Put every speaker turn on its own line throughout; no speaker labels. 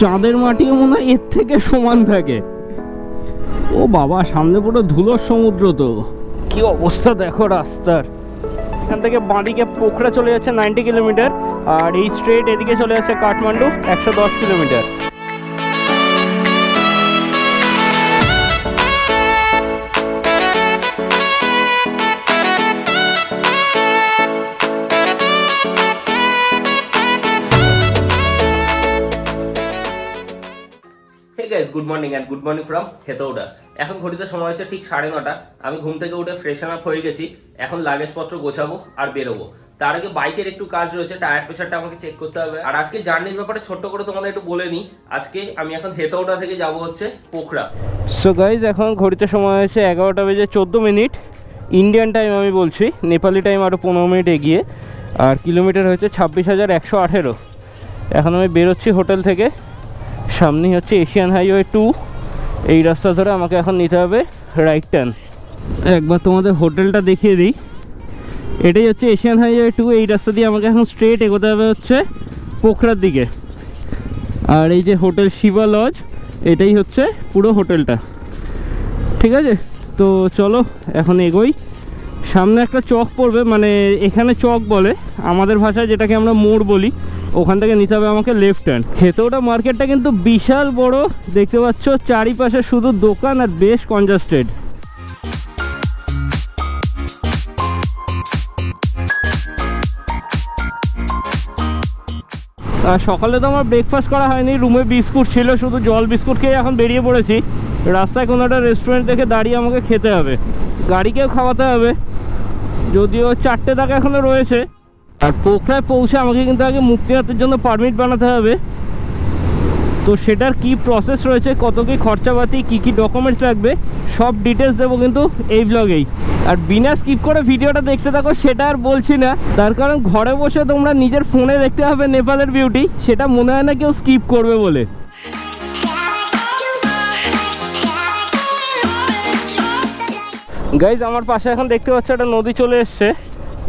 চাঁদের মাটিও মনে হয় এর থেকে সমান থাকে। ও বাবা, সামনে পুরো ধুলোর সমুদ্র। তো কি অবস্থা দেখো রাস্তার। এখান থেকে বাঁদিকে পোখরা চলে যাচ্ছে 90 কিলোমিটার, আর এই স্ট্রেট এদিকে চলে যাচ্ছে Kathmandu 110 kilometre.
Good morning and good morning from Hetauda. এখন ঘড়িতে সময় হচ্ছে ঠিক 9:30। আমি ঘুম থেকে উঠে ফ্রেশন আপ হয়ে গেছি। এখন লাগেজপত্র গোছাবো আর বেরোবো। তার আগে বাইকের একটু কাজ রয়েছে, টায়ার প্রেশারটা আমাকে চেক করতে হবে। আর আজকে জার্নির ব্যাপারে ছোট্ট করে তোমাদের একটু বলে নিই। আজকে আমি এখন হেতৌডা থেকে যাব হচ্ছে পোখরা।
সো গাইজ, এখন ঘড়িতে সময় হয়েছে 11:14 ইন্ডিয়ান টাইম আমি বলছি, নেপালি টাইম আরও 15 মিনিট এগিয়ে। আর কিলোমিটার হয়েছে 26,118। এখন আমি বেরোচ্ছি হোটেল থেকে। সামনেই হচ্ছে এশিয়ান হাইওয়ে 2। এই রাস্তা ধরে আমাকে এখন নিতে হবে রাইট টার্ন। একবার তোমাদের হোটেলটা দেখিয়ে দিই। এটাই হচ্ছে এশিয়ান হাইওয়ে 2। এই রাস্তা দিয়ে আমাকে এখন স্ট্রেট এগোতে হবে হচ্ছে পোখরার দিকে। আর এই যে হোটেল শিবা লজ, এটাই হচ্ছে পুরো হোটেলটা। ঠিক আছে, তো চলো এখন এগোই। সামনে একটা চক পড়বে, মানে এখানে চক বলে, আমাদের ভাষায় যেটাকে আমরা মোড় বলি। ওখান থেকে নিতে হবে আমাকে লেফট টার্ন। হেতৌডা মার্কেটটা কিন্তু বিশাল বড়, দেখতে পাচ্ছ চারিপাশে শুধু দোকান আর বেশ কনজাস্টেড। আর সকালে তো আমার ব্রেকফাস্ট করা হয়নি, রুমে বিস্কুট ছিল, শুধু জল বিস্কুট খেয়ে এখন বেরিয়ে পড়েছি। রাস্তায় কোনো একটা রেস্টুরেন্ট দেখে দাঁড়িয়ে আমাকে খেতে হবে, গাড়িকেও খাওয়াতে হবে, যদিও 4টে টাকা এখনও রয়েছে। আর পোখরায় পৌঁছে আমাকে কিন্তু আগে মুক্তিনাথের জন্য পারমিট বানাতে হবে। তো সেটার কি প্রসেস রয়েছে, কত কী খরচাপাতি, কী কী ডকুমেন্টস লাগবে, সব ডিটেলস দেবো কিন্তু এই ব্লগেই। আর বিনা স্কিপ করে ভিডিওটা দেখতে থাকো, সেটা আর বলছি না। তার কারণ ঘরে বসে তোমরা নিজের ফোনে দেখতে হবে নেপালের বিউটি, সেটা মনে হয় না কেউ স্কিপ করবে বলে। গাইজ, আমার পাশে এখন দেখতে পাচ্ছ একটা নদী চলে এসছে।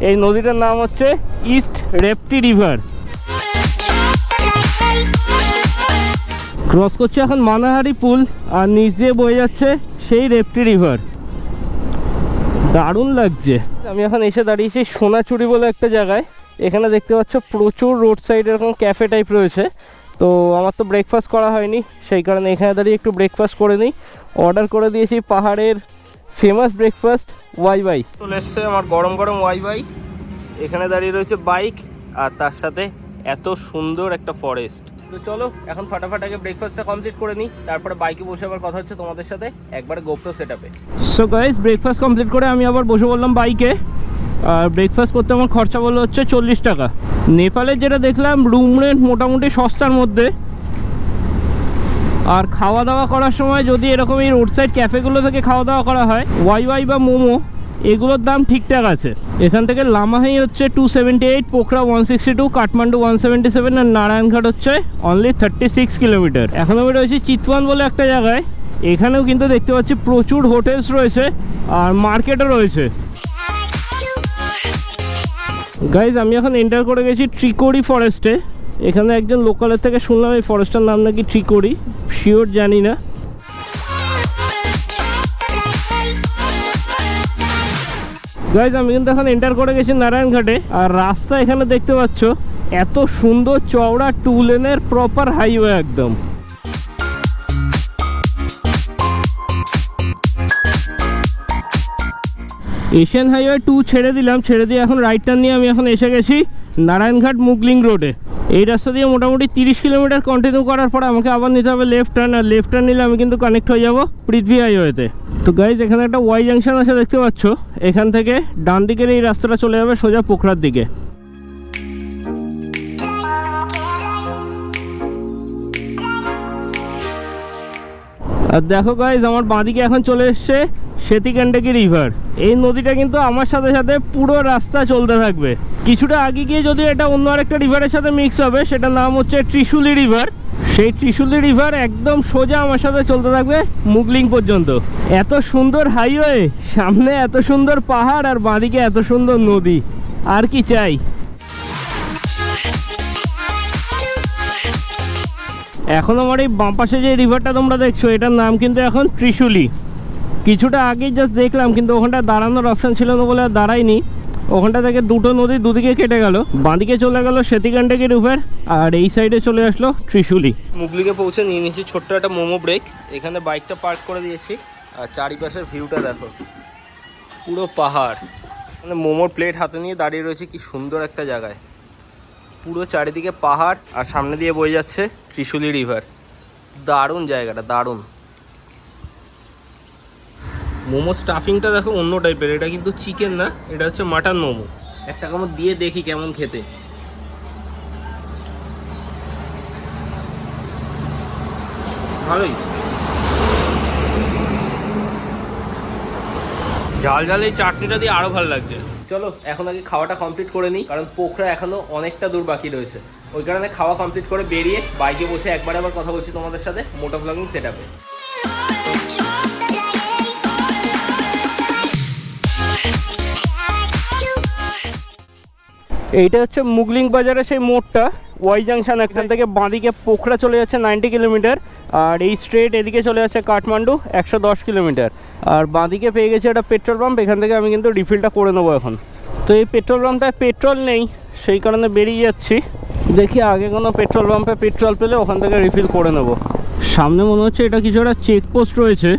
এই নদীটার নাম হচ্ছে ইস্ট রেপ্টি রিভার। ক্রস করছে এখন মানাহারি পুল, আর নিচ দিয়ে বয়ে যাচ্ছে সেই রেপ্টি রিভার। দারুণ লাগছে। আমি এখন এসে দাঁড়িয়েছি সোনাচুরি বলে একটা জায়গায়। এখানে দেখতে পাচ্ছ প্রচুর রোড সাইড এরকম ক্যাফে টাইপ রয়েছে। তো আমার তো ব্রেকফাস্ট করা হয়নি, সেই কারণে এখানে দাঁড়িয়ে একটু ব্রেকফাস্ট করে নিই। অর্ডার করে দিয়েছি পাহাড়ের ফেমাস ব্রেকফাস্ট ওয়াই। চলে এসছে আমার গরম গরম ওয়াই। এখানে দাঁড়িয়ে রয়েছে বাইক, আর তার সাথে এত সুন্দর একটা ফরেস্ট। তো চলো এখন ফাটাফাট আগে ব্রেকফাস্টটা কমপ্লিট করে নিই, তারপরে বাইকে বসে আবার কথা হচ্ছে তোমাদের সাথে একবার গোপ্রো সেটআপে। সো গাইস, ব্রেকফাস্ট কমপ্লিট করে আমি আবার বসে বললাম বাইকে। আর ব্রেকফাস্ট করতে আমার খরচা বললো হচ্ছে 40 টাকা। নেপালের যেটা দেখলাম রুম রেন্ট মোটামুটি সস্তার মধ্যে। আর খাওয়া দাওয়া করার সময় যদি এরকম এই রোড সাইড ক্যাফেগুলো থেকে খাওয়া দাওয়া করা হয়, ওয়াই বা মোমো, এগুলোর দাম ঠিকঠাক আছে। এখান থেকে লামাহাই হচ্ছে 278, পোখরা 162, কাঠমান্ডু 177, আর নারায়ণঘাট হচ্ছে অনলি 36 কিলোমিটার। এখন আমি রয়েছি চিতওয়ান বলে একটা জায়গায়। এখানেও কিন্তু দেখতে পাচ্ছি প্রচুর হোটেলস রয়েছে আর মার্কেটও রয়েছে। গাইজ, আমি এখন এন্টার করে গেছি ট্রিকোরি ফরেস্টে। এখানে একজন লোকালের থেকে শুনলাম এই ফরেস্টটার নাম নাকি ট্রিকোরি, শিওর জানি না। গাইজ, আমি কিন্তু এখন এন্টার করে গেছি নারায়ণঘাটে। আর রাস্তা এখানে দেখতে পাচ্ছ এত সুন্দর চওড়া, 2 লেনের প্রপার হাইওয়ে একদম। এশিয়ান হাইওয়ে 2 ছেড়ে দিলাম, ছেড়ে দিয়ে এখন রাইট টার্ন নিয়ে আমি এখন এসে গেছি নারায়ণঘাট মুগলিং রোডে। এই রাস্তা দিয়ে মোটামুটি 30 কিলোমিটার কন্টিনিউ করার পরে আমাকে আবার নিতে হবে লেফট টার্ন। আর লেফট টার্ন নিলে আমি কিন্তু কানেক্ট হয়ে যাব পৃথ্বী হাইওয়েতে। তো গাইজ, এখানে একটা ওয়াই জাংশন আছে দেখতে পাচ্ছ। এখান থেকে ডান দিকের এই রাস্তাটা চলে যাবে সোজা পোখরার দিকে। আর দেখো গাইজ, আমার বাঁদিকে এখন চলে এসছে সেতিকান্ডাকি রিভার। এই নদীটা কিন্তু আমার সাথে সাথে পুরো রাস্তা চলতে থাকবে। কিছুটা আগে গিয়ে যদি এটা অন্য আরেকটা রিভারের সাথে মিক্স হবে, সেটার নাম হচ্ছে ত্রিশুলি রিভার। সেই ত্রিশুলি রিভার একদম সোজা আমার সাথে চলতে থাকবে মুগলিং পর্যন্ত। এত সুন্দর হাইওয়ে, সামনে এত সুন্দর পাহাড়, আর বাঁদিকে এত সুন্দর নদী, আর কি চাই। এখন আমার এই বাঁ পাশে যে রিভারটা তোমরা দেখছো এটার নাম কিন্তু এখন ত্রিশুলি। কিছুটা আগেই জাস্ট দেখলাম, কিন্তু ওখানটা দাঁড়ানোর অপশান ছিল না বলে আর দাঁড়াইনি। ওখানটা থেকে দুটো নদী দুদিকে কেটে গেল, বাঁদিকে চলে গেল সেতিকান্ডাকি রিভার, আর এই সাইডে চলে আসলো ত্রিশুলি। মুগলিকে পৌঁছে নিয়ে নিয়েছি ছোট্ট একটা মোমো ব্রেক। এখানে বাইকটা পার্ক করে দিয়েছি, আর চারিপাশের ভিউটা দেখো, পুরো পাহাড়। মানে মোমোর প্লেট হাতে নিয়ে দাঁড়িয়ে রয়েছে কি সুন্দর একটা জায়গায়, পুরো চারিদিকে পাহাড় আর সামনে দিয়ে বয়ে যাচ্ছে ত্রিশুলি রিভার। দারুণ জায়গাটা, দারুণ। মোমো স্টাফিংটা দেখো অন্য টাইপের, এটা কিন্তু চিকেন না, এটা হচ্ছে মাটন মোমো। একটা কামড় দিয়ে দেখি কেমন খেতে। ভালোই, ঝাল ঝাল এই চাটনিটা দিয়ে আরো ভালো লাগছে। চলো এখন আগে খাওয়াটা কমপ্লিট করে নিই, কারণ পোখরা এখনো অনেকটা দূর বাকি রয়েছে। ওই কারণে খাওয়া কমপ্লিট করে বেরিয়ে বাইকে বসে একবার আবার কথা বলছি তোমাদের সাথে মোটো ব্লগিং সেটআপে। এইটা হচ্ছে মুগলিং বাজারে সেই মোড়টা, ওয়াই জাংশন। এখান থেকে বাঁদিকে পোখরা চলে যাচ্ছে 90 কিলোমিটার, আর এই স্ট্রেট এদিকে চলে যাচ্ছে কাঠমান্ডু 110 কিলোমিটার। আর বাঁদিকে পেয়ে গেছে একটা পেট্রোল পাম্প, এখান থেকে আমি কিন্তু রিফিলটা করে নেবো এখন। তো এই পেট্রোল পাম্পটায় পেট্রোল নেই, সেই কারণে বেরিয়ে যাচ্ছি। দেখি আগে কোনো পেট্রোল পাম্পে পেট্রোল পেলে ওখান থেকে রিফিল করে নেব। সামনে মনে হচ্ছে এটা কিছু একটা চেকপোস্ট রয়েছে,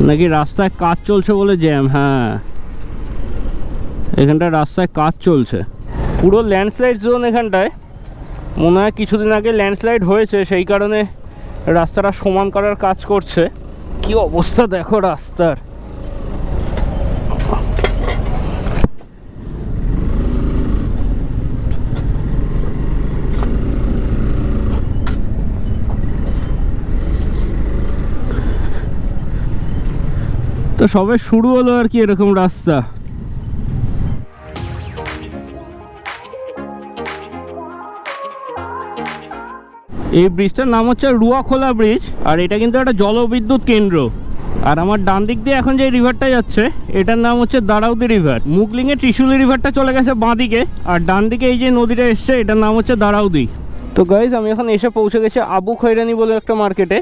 নাকি রাস্তায় কাজ চলছে বলে জ্যাম। হ্যাঁ, এখানটায় রাস্তায় কাজ চলছে, পুরো ল্যান্ডস্লাইড জোন। এখানটায় মনে হয় কিছুদিন আগে ল্যান্ডস্লাইড হয়েছে, সেই কারণে রাস্তাটা সমান করার কাজ করছে। কি অবস্থা দেখো রাস্তার। তো সবে শুরু হলো আর কি এরকম রাস্তা। এই ব্রিজটার নাম হচ্ছে রুয়াখোলা ব্রিজ, আর এটা কিন্তু একটা জলবিদ্যুৎ কেন্দ্র। আর আমার ডান দিক দিয়ে এখন যে রিভারটা যাচ্ছে এটার নাম হচ্ছে দারাউদি রিভার। মুগলিংয়ে ত্রিশুলি রিভারটা চলে গেছে বাঁ দিকে, আর ডান দিকে এই যে নদীটা এসছে এটার নাম হচ্ছে দারাউদি। তো গাইজ আমি এখন এসে পৌঁছে গেছি আবু খৈরানি বলে একটা মার্কেটে।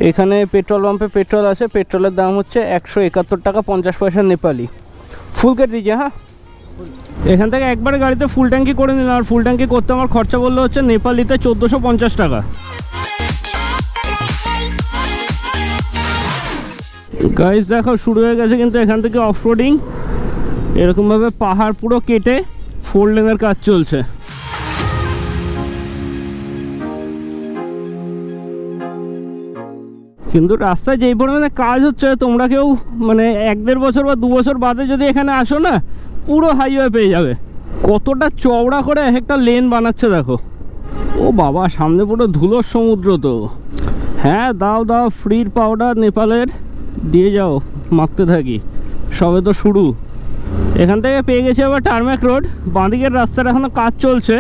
এখানে পেট্রোল পাম্পে পেট্রোল আছে, পেট্রোলের দাম হচ্ছে 171 টাকা 50 পয়সা নেপালি। ফুল কেটে দিয়েছে। হ্যাঁ, এখান থেকে একবারে গাড়িতে ফুল ট্যাঙ্কি করে নিলাম, আর ফুল ট্যাঙ্কি করতে আমার খরচা বললো হচ্ছে নেপালিতে 1450 টাকা। গাইজ দেখো শুরু হয়ে গেছে কিন্তু এখান থেকে অফরোডিং। এরকমভাবে পাহাড় পুরো কেটে 4 লেনের কাজ চলছে। কিন্তু রাস্তায় যেই পরিমাণে কাজ হচ্ছে, তোমরা কেউ মানে 1-1.5 বছর বা 2 বছর বাদে যদি এখানে আসো না, পুরো হাইওয়ে পেয়ে যাবে। কতটা চওড়া করে একটা লেন বানাচ্ছে দেখো। ও বাবা, সামনে পুরো ধুলোর সমুদ্র। তো হ্যাঁ, দাও দাও ফ্রির পাউডার নেপালের, দিয়ে যাও, মাখতে থাকি, সবে তো শুরু। এখান থেকে পেয়ে গেছি আবার টারম্যাক রোড। বাঁদিকের রাস্তার এখনও কাজ চলছে,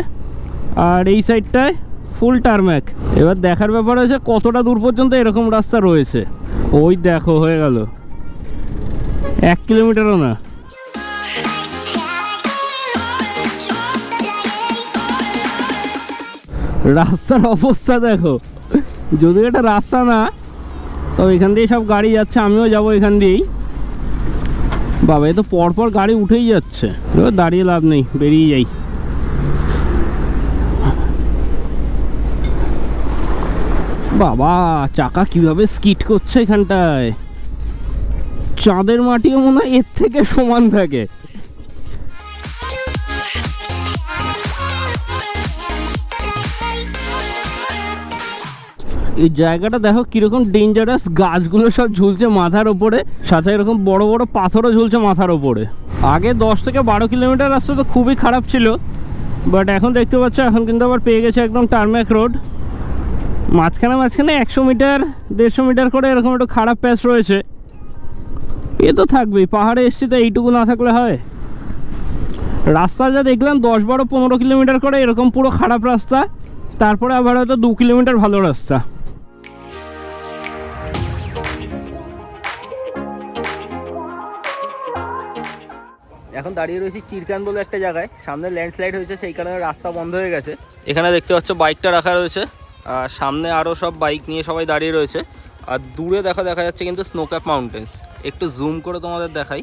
আর এই সাইডটায় ফুল টারম্যাক। এবার দেখার ব্যাপার হচ্ছে কতটা দূর পর্যন্ত এরকম রাস্তা রয়েছে। ওই দেখো হয়ে গেল 1 কিলোমিটারও না। রাস্তার অবস্থা দেখো, যদিও এটা রাস্তা না, তো এখান দিয়ে সব গাড়ি যাচ্ছে, আমিও যাব এখান দিয়েই। বাবা, এ তো পরপর গাড়ি উঠেই যাচ্ছে, দাঁড়িয়ে লাভ নেই, বেরিয়ে যাই। বাবা, চাকা কিভাবে স্কিড করছে এখানটায়। চাঁদের মাটিও মনে হয় এর থেকে সমান থাকে। এই জায়গাটা দেখো কিরকম ডেঞ্জারাস, গাছগুলো সব ঝুলছে মাথার ওপরে, সাথে এরকম বড় বড় পাথরও ঝুলছে মাথার ওপরে। আগে 10 থেকে 12 কিলোমিটার রাস্তা তো খুবই খারাপ ছিল, বাট এখন দেখতে পাচ্ছ এখন কিন্তু আবার পেয়ে গেছে একদম টারম্যাক রোড। মাঝখানে 100 মিটার 150 মিটার করে এরকম একটু খারাপ প্যাচ রয়েছে। এ তো থাকবেই, পাহাড়ে এসছি তো এইটুকু না থাকলে হয়। রাস্তা যা দেখলাম 10-12-15 কিলোমিটার করে এরকম পুরো খারাপ রাস্তা, তারপরে আবার হয়তো 2 কিলোমিটার ভালো রাস্তা।
এখন দাঁড়িয়ে রয়েছি চিরকান বলে একটা জায়গায়, সামনে ল্যান্ডস্লাইড হয়েছে সেই কারণে রাস্তা বন্ধ হয়ে গেছে। এখানে দেখতে পাচ্ছ বাইকটা রাখা রয়েছে, আর সামনে আরও সব বাইক নিয়ে সবাই দাঁড়িয়ে রয়েছে। আর দূরে দেখা যাচ্ছে কিন্তু স্নোক্যাপ মাউন্টেন্স। একটু জুম করে তোমাদের দেখাই,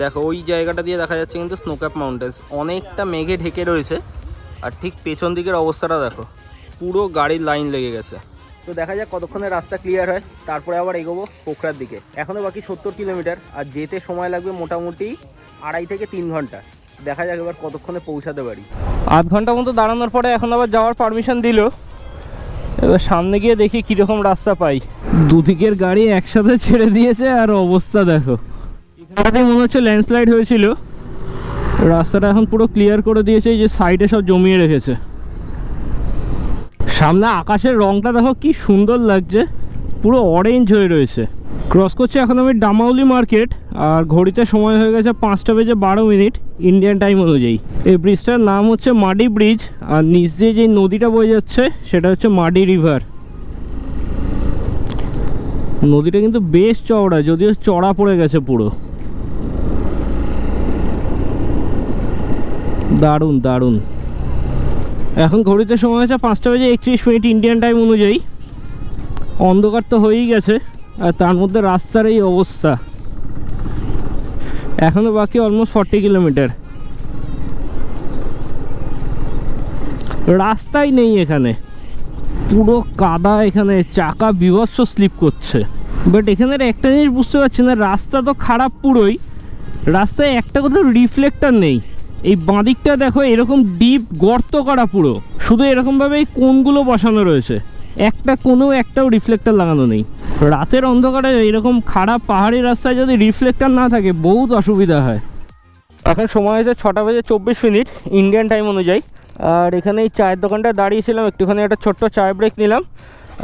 দেখো ওই জায়গাটা দিয়ে দেখা যাচ্ছে কিন্তু স্নোক্যাপ মাউন্টেন্স। অনেকটা মেঘে ঢেকে রয়েছে, আর ঠিক পেছন দিকের অবস্থাটা দেখো, পুরো গাড়ির লাইন লেগে গেছে। তো দেখা যাক কতক্ষণে রাস্তা ক্লিয়ার হয়, তারপরে আবার এগোবো পোখরার দিকে। এখনও বাকি 70 কিলোমিটার, আর যেতে সময় লাগবে মোটামুটি 2.5 থেকে 3 ঘন্টা। দেখা যাক এবার কতক্ষণে পৌঁছাতে পারি।
আধ ঘন্টা মতো দাঁড়ানোর পরে এখন আবার যাওয়ার পারমিশন দিল। এবার সামনে গিয়ে দেখি কীরকম রাস্তা পাই। দুদিকের গাড়ি একসাথে ছেড়ে দিয়েছে, আর অবস্থা দেখো। এখানে মনে হচ্ছে ল্যান্ডস্লাইড হয়েছিল, রাস্তাটা এখন পুরো ক্লিয়ার করে দিয়েছে, এই যে সাইডে সব জমিয়ে রেখেছে। সামনে আকাশের রংটা দেখো কি সুন্দর লাগছে, পুরো অরেঞ্জ হয়ে রয়েছে। ক্রস করছে এখন আমি ডামাউলি মার্কেট, আর ঘড়িতে সময় হয়ে গেছে 5:12 ইন্ডিয়ান টাইম অনুযায়ী। এই ব্রিজটার নাম হচ্ছে মাডি ব্রিজ, আর নিচ দিয়ে যে নদীটা বয়ে যাচ্ছে সেটা হচ্ছে মাডি রিভার। নদীটা কিন্তু বেশ চওড়া, যদিও চড়া পড়ে গেছে পুরো। দারুণ দারুণ। এখন ঘড়িতে সময় হচ্ছে 5:31 ইন্ডিয়ান টাইম অনুযায়ী। অন্ধকার তো হয়েই গেছে, আর তার মধ্যে রাস্তার এই অবস্থা। এখনও বাকি অলমোস্ট 40 কিলোমিটার। রাস্তাই নেই এখানে, পুরো কাদা, এখানে চাকা বিভৎস স্লিপ করছে। বাট এখানের একটা জিনিস বুঝতে পারছি না, রাস্তা তো খারাপ পুরোই, রাস্তায় একটা কোথাও রিফ্লেক্টর নেই। এই বাঁদিকটা দেখো এরকম ডিপ গর্ত করা পুরো, শুধু এরকমভাবে এই কোণগুলো বসানো রয়েছে, একটা কোণেও একটাও রিফ্লেক্টর লাগানো নেই। রাতের অন্ধকারে এরকম খারাপ পাহাড়ি রাস্তায় যদি রিফ্লেক্টর না থাকে বহুত অসুবিধা হয়। এখন সময় হয়েছে 6:24 ইন্ডিয়ান টাইম অনুযায়ী, আর এখানে এই চায়ের দোকানটায় দাঁড়িয়েছিলাম, একটুখানি একটা ছোট্ট চায় ব্রেক নিলাম,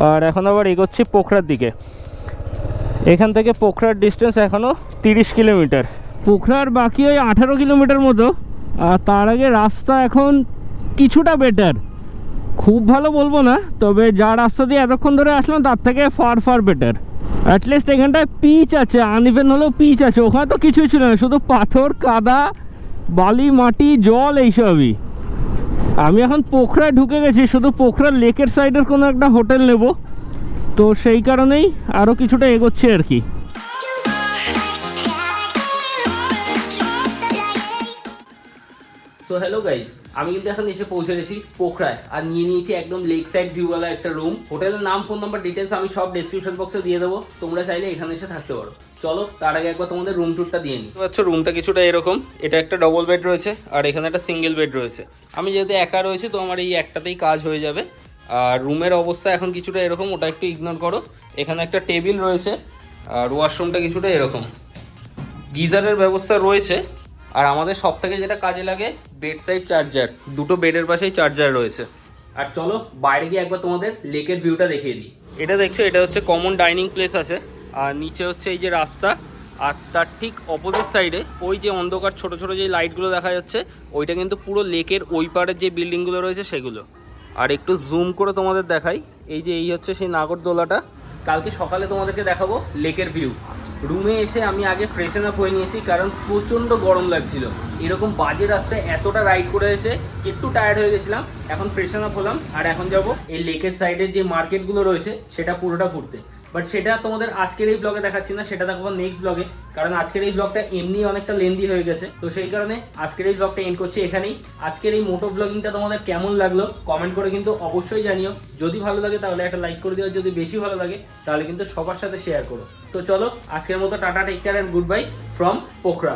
আর এখন আবার এগোচ্ছি পোখরার দিকে। এখান থেকে পোখরার ডিস্টেন্স এখনও 30 কিলোমিটার। পোখরার বাকি ওই 18 কিলোমিটার মতো। আর তার আগে রাস্তা এখন কিছুটা বেটার, খুব ভালো বলবো না, তবে যা রাস্তা দিয়ে এতক্ষণ ধরে আসলাম তার থেকে ফার বেটার। অ্যাটলিস্ট এখানটায় পিচ আছে, আনইভেন হলেও পিচ আছে। ওখানে তো কিছুই ছিল না, শুধু পাথর, কাদা, বালি, মাটি, জল, এইসবই। আমি এখন পোখরায় ঢুকে গেছি, শুধু পোখরার লেকের সাইডের কোনো একটা হোটেল নেব, তো সেই কারণেই আরও কিছুটা এগোচ্ছি আর কি।
সো হ্যালো গাইজ, আমি কিন্তু এখন এসে পৌঁছে গেছি পোখরায়, আর নিয়ে নিয়েছি একদম লেক সাইড ভিউওয়ালা একটা রুম। হোটেলের নাম, ফোন নাম্বার, ডিটেলস আমি সব ডেসক্রিপশন বক্সে দিয়ে দেবো, তোমরা চাইলে এখানে এসে থাকতে পারো। চলো তার আগে একবার তোমাদের রুম ট্যুরটা দিয়ে নিই। আচ্ছা, রুমটা কিছুটা এরকম, এটা একটা ডবল বেড রয়েছে, আর এখানে একটা সিঙ্গেল বেড রয়েছে। আমি যেহেতু একা রয়েছি তো আমার এই একটাতেই কাজ হয়ে যাবে। আর রুমের অবস্থা এখন কিছুটা এরকম, ওটা একটু ইগনোর করো। এখানে একটা টেবিল রয়েছে, আর ওয়াশরুমটা কিছুটা এরকম, গিজারের ব্যবস্থা রয়েছে। আর আমাদের সব থেকে যেটা কাজে লাগে, বেড সাইড চার্জার, দুটো বেডের পাশেই চার্জার রয়েছে। আর চলো বাইরে গিয়ে একবার তোমাদের লেকের ভিউটা দেখিয়ে দিই। এটা দেখছো, এটা হচ্ছে কমন ডাইনিং প্লেস আছে, আর নিচে হচ্ছে এই যে রাস্তা, আর তার ঠিক অপোজিট সাইডে ওই যে অন্ধকার ছোট ছোট যে লাইটগুলো দেখা যাচ্ছে, ওইটা কিন্তু পুরো লেকের ওই পারের যে বিল্ডিংগুলো রয়েছে সেগুলো। আর একটু জুম করে তোমাদের দেখাই, এই হচ্ছে সেই নাগরদোলাটা। কালকে সকালে তোমাদেরকে দেখাবো লেকের ভিউ। রুমে এসে আমি আগে ফ্রেশন আপ হয়ে নিয়েছি, কারণ প্রচণ্ড গরম লাগছিল। এরকম বাজে রাস্তায় এতটা রাইড করে এসে একটু টায়ার্ড হয়ে গেছিলাম। এখন ফ্রেশন আপ হলাম, আর এখন যাব এই লেকের সাইডের যে মার্কেটগুলো রয়েছে সেটা পুরোটা ঘুরতে। বাট সেটা তোমাদের আজকের এই ব্লগে দেখাচ্ছি না, সেটা দেখাবো নেক্সট ব্লগে, কারণ আজকের এই ব্লগটা এমনি অনেকটা লেন্দি হয়ে গেছে। তো সেই কারণে আজকের এই ব্লগটা এন্ড করছি এখানেই। আজকের এই মোটো ব্লগিংটা তোমাদের কেমন লাগলো কমেন্ট করে কিন্তু অবশ্যই জানিও। যদি ভালো লাগে তাহলে একটা লাইক করে দিও, যদি বেশি ভালো লাগে তাহলে কিন্তু সবার সাথে শেয়ার করো। তো চলো আজকের মতো tata, take care and good bye from Pokhara.